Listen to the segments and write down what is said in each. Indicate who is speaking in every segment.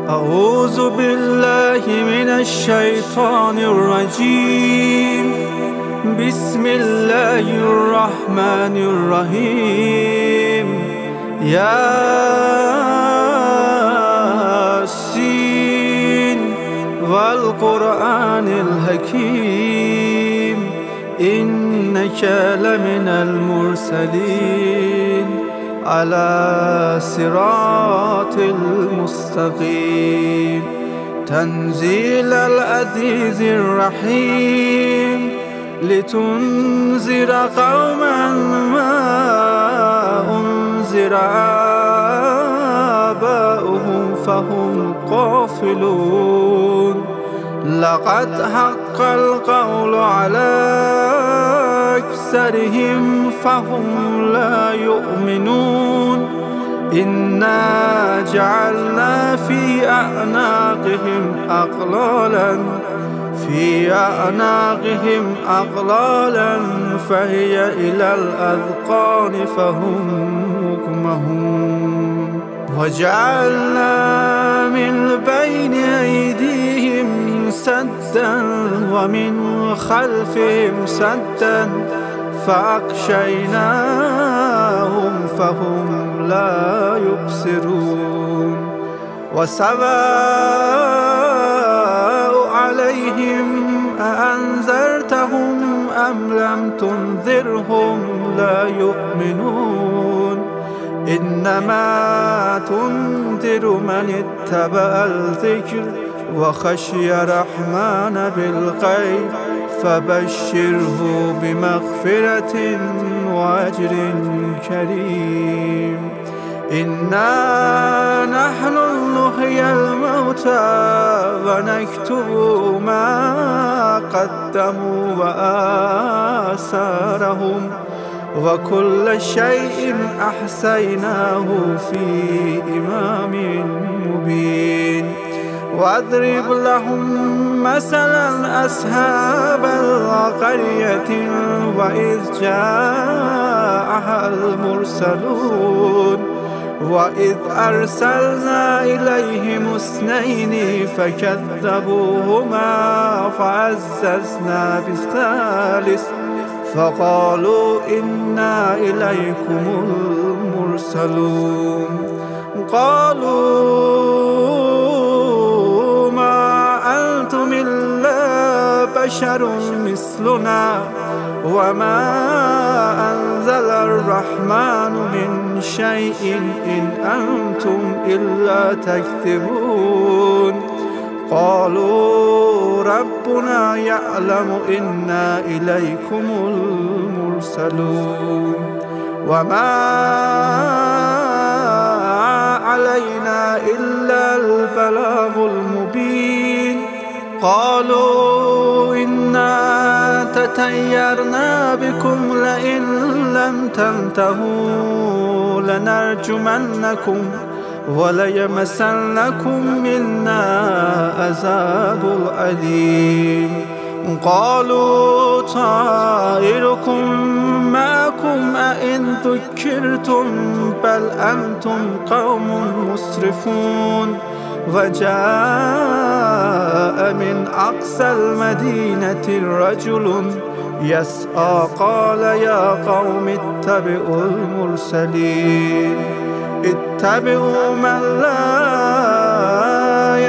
Speaker 1: أعوذ بالله من الشيطان الرجيم. بسم الله الرحمن الرحيم. ياسين والقرآن الحكيم إنك لمن المرسلين على صراط المستقيم. تنزيل العزيز الرحيم لتنذر قوما ما أنذر آباؤهم فهم غافلون. لقد حق القول على أكثرهم فهم لا يؤمنون. إنا جعلنا في أعناقهم فهي إلى الأذقان فهم مقمحون. وجعلنا من بين أيديهم سدا ومن خلفهم سدا فأغشيناهم فهم لا يبصرون. وسواء عليهم أأنذرتهم أم لم تنذرهم لا يؤمنون. إنما تنذر من اتبع الذكر وخشي الرحمن بالغيب فبشره بمغفرة وأجر كريم. إنا نحن نحيي الموتى ونكتب ما قدموا وآثارهم وكل شيء أحصيناه في إمام مبين. واضرب لهم مثلا أصحاب القرية وإذ جاءها المرسلون. وإذ أرسلنا إليهم اثنين فكذبوهما فعززنا بالثالث فقالوا إنا إليكم المرسلون. قالوا ما أنتم إلا بشر مثلنا وما أنزل الرحمن من شيء إن أنتم إلا تكذبون. قالوا ربنا يعلم إنا إليكم المرسلون وما علينا إلا البلاغ المبين. قالوا إنا تطيرنا بكم لئن لم تنتهوا لنرجمنكم وليمسنكم منا عذاب أليم. قالوا طائركم معكم أئن ذكرتم بل أنتم قوم مسرفون. وجاء من أقصى المدينة رجل يسعى قال يا قوم اتبعوا المرسلين. اتبعوا من لا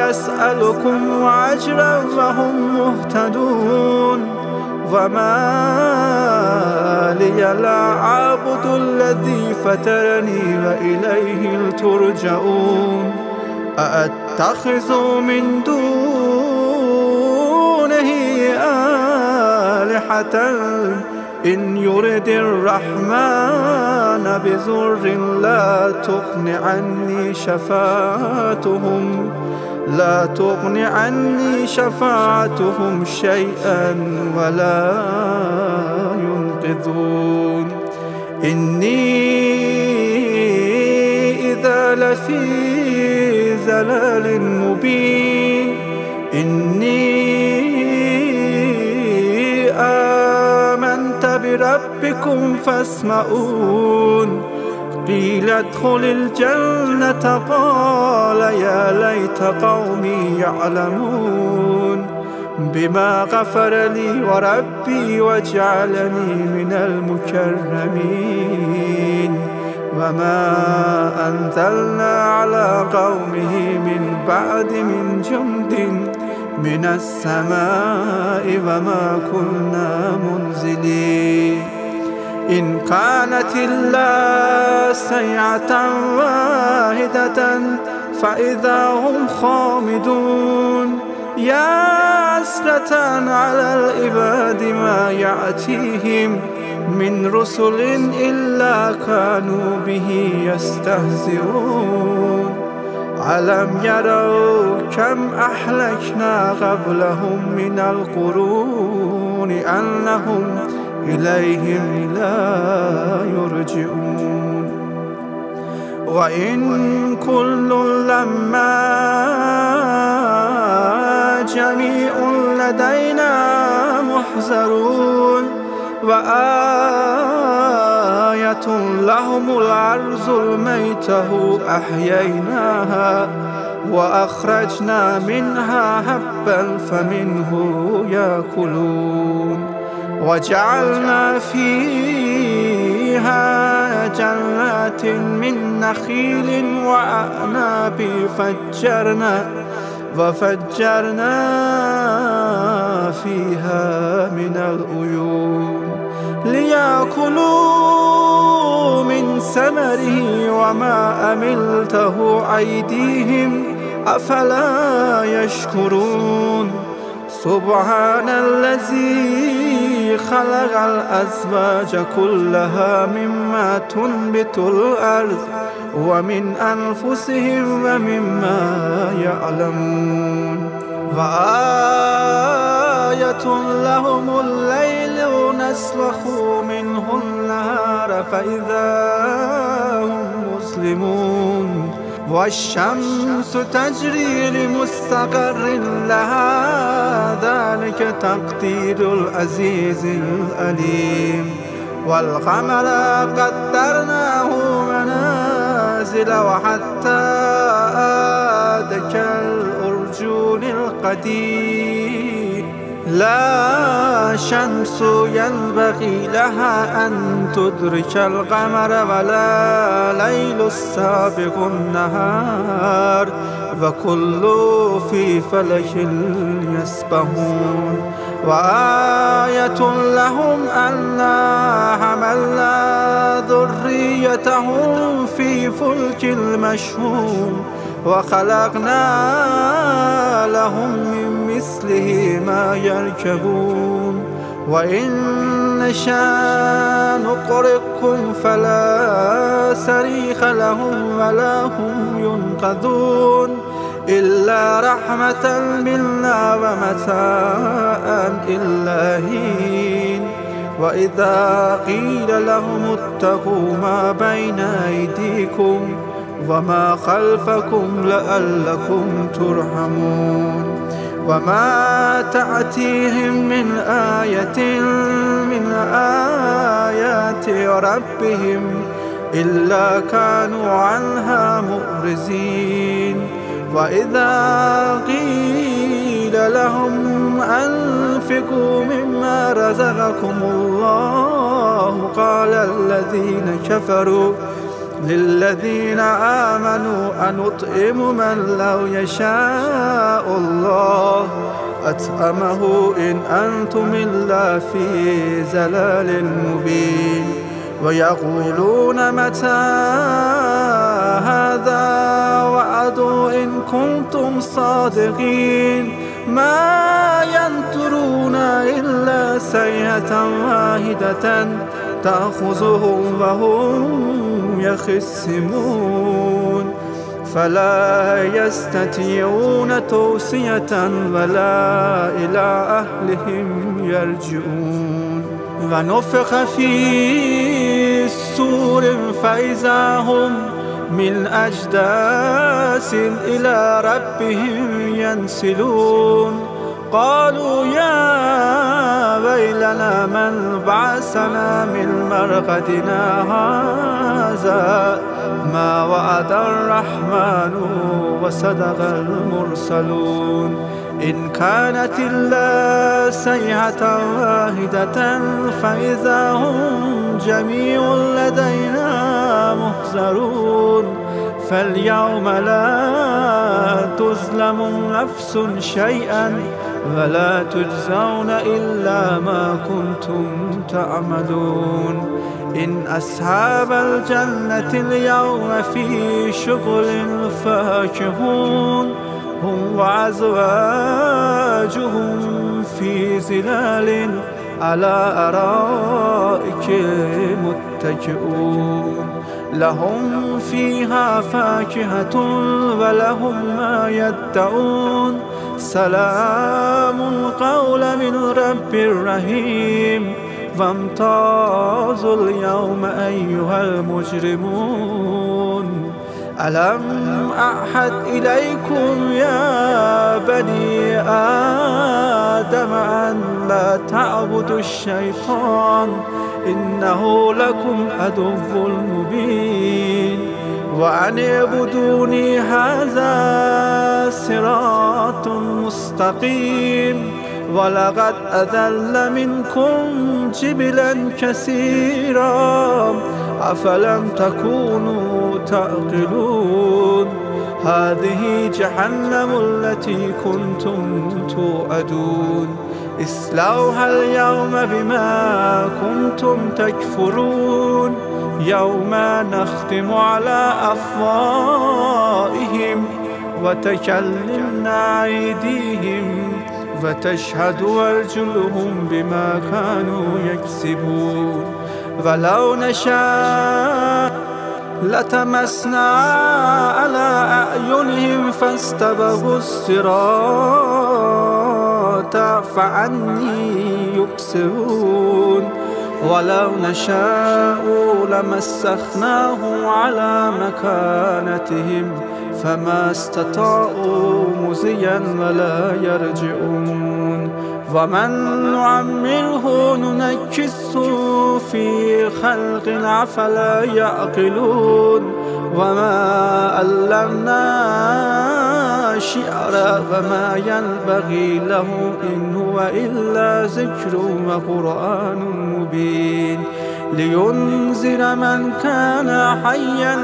Speaker 1: يسألكم أجرا وهم مهتدون. وما لي لا أعبد الذي فطرني وإليه ترجعون. أأتخذ من دونه آلهة إن يرد الرحمن بضر لا تغن عني شفاعتهم شيئا ولا ينقذون. إني إذا لفي ضلال مبين. إني آمنت بربكم فاسمعون. قيل ادخل الجنة قال يا ليت قومي يعلمون بما غفر لي وربي وجعلني من المكرمين وما أنزلنا على قومه من بعد من جند من السماء وما كنا منزلين إن كانت إلا صيحة واحدة فإذا هم خامدون يا حسرة على العباد ما يأتيهم من رسل إلا كانوا به يستهزئون ألم يروا كم أهلكنا قبلهم من القرون أنهم إليهم لا يرجعون وإن كل لما جميع لدينا محضرون وآية لهم الأرض الميتة أحييناها وأخرجنا منها حبا فمنه يأكلون وجعلنا فيها جنات من نخيل وأعناب وفجرنا فيها من العيون ليأكلوا من ثمره وما عملته أيديهم أفلا يشكرون سبحان الذي خلق الأزواج كلها مما تنبت الأرض ومن أنفسهم ومما يعلمون وآية لهم الليل نسلخ منه النهار فإذا هم مسلمون والشمس تجري لمستقر لها ذلك تقدير العزيز العليم والقمر قدرناه منازل وحتى عاد كالأرجون القديم لا شمس ينبغي لها أن تدرك القمر ولا ليل سابق النهار وكل في فلك يسبحون وآية لهم أنا حملنا ذريتهم في فلك المشحون وخلقنا لهم من مثله ما يركبون وإن نشاء نغرقهم فلا صريخ لهم ولا هم ينقذون إلا رحمة منا ومتاعا إلا حين وإذا قيل لهم اتقوا ما بين أيديكم وما خلفكم لعلكم ترحمون وما تأتيهم من آية من آيات ربهم إلا كانوا عنها معرضين وإذا قيل لهم أنفقوا مما رزقكم الله قال الذين كفروا للذين آمنوا أنطعم من لو يشاء الله أطعمه إن أنتم إلا في زلال مبين ويقولون متى هذا وعد إن كنتم صادقين ما ينظرون إلا صيحة واحدة تأخذهم وهم يخصمون فلا يستطيعون توصية ولا إلى أهلهم يرجعون ونفخ في الصور فإذا هم من أجداث إلى ربهم ينسلون قالوا يا ويلنا من بعثنا من مرقدنا هذا ما وعد الرحمن وصدق المرسلون إن كانت إلا صيحة واحدة فإذا هم جميع لدينا محضرون فاليوم لا تظلم نفس شيئا ولا تجزون إلا ما كنتم تعملون إن أصحاب الجنة اليوم في شغل فاكهون هم وأزواجهم في ظلال على أرائك متكئون لهم فيها فاكهة ولهم ما يدعون سلام قولا من رب رحيم وامتازوا اليوم أيها المجرمون ألم أعهد إليكم يا بني آدم أن لا تعبدوا الشيطان إنه لكم عدو مبين وأن اعبدوني هذا صراط مستقيم ولقد أضل منكم جبلا كثيرا أفلم تكونوا تعقلون هذه جهنم التي كنتم توعدون اصلوها اليوم بما كنتم تكفرون يوم نختم على أفواههم وتكلمنا أيديهم وتشهد أرجلهم بما كانوا يكسبون ولو نشاء لتمسنا على أعينهم فاستبقوا الصراط فعني يبصرون ولو نشاء لمسخناهم على مكانتهم فما استطاعوا مضيا ولا يرجعون ومن نعمره ننكسه في خلق أفلا يعقلون وما علمناه الشعر وما ينبغي له إن هو إلا ذكر وقرآن مبين لينذر من كان حيا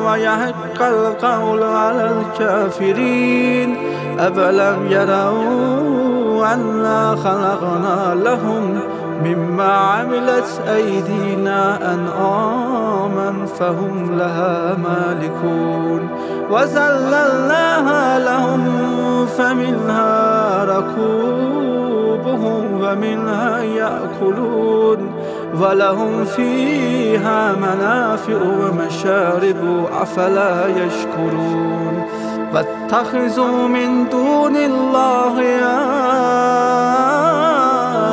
Speaker 1: ويحق القول على الكافرين أفلم يروا أنا خلقنا لهم مما عملت أيدينا أنعاما فهم لها مالكون وذللناها لهم فمنها ركوبهم ومنها يأكلون ولهم فيها منافع ومشارب أفلا يشكرون واتخذوا من دون الله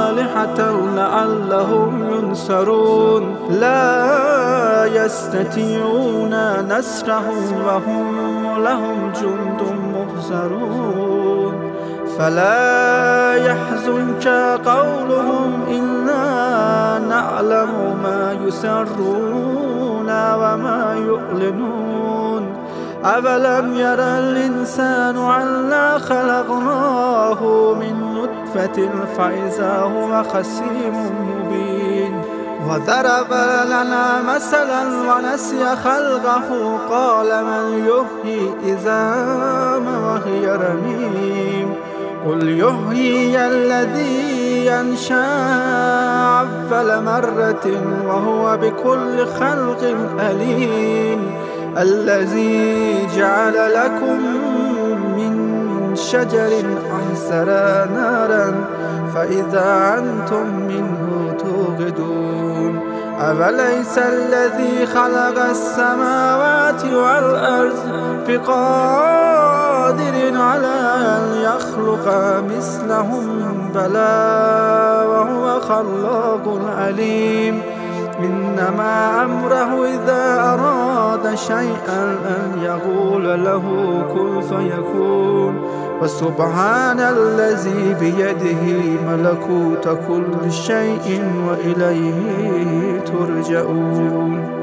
Speaker 1: آلهة لعلهم ينصرون لا يستطيعون نصرهم وهم لهم جند محضرون فلا يحزنك قولهم إنا نعلم ما يسرون وما يعلنون أولم يرى الإنسان أنا خلقناه من نطفة فإذا هو خصيم مبين وضرب لنا مثلا ونسي خلقه قال من يحيي العظام وهي رميم قل يحيي الذي ينشأ أول مرة وهو بكل خلق عليم الذي جعل لكم من شجر أحسر نارا فإذا أنتم منه توقدون أوليس الذي خلق السماوات والأرض بقادر على أن يخلق مثلهم بلى وهو خلاق عليم إنما أمره إذا أراد شيئا أن يقول له كن فيكون. وسبحان الذي بيده ملكوت كل شيء وإليه ترجعون.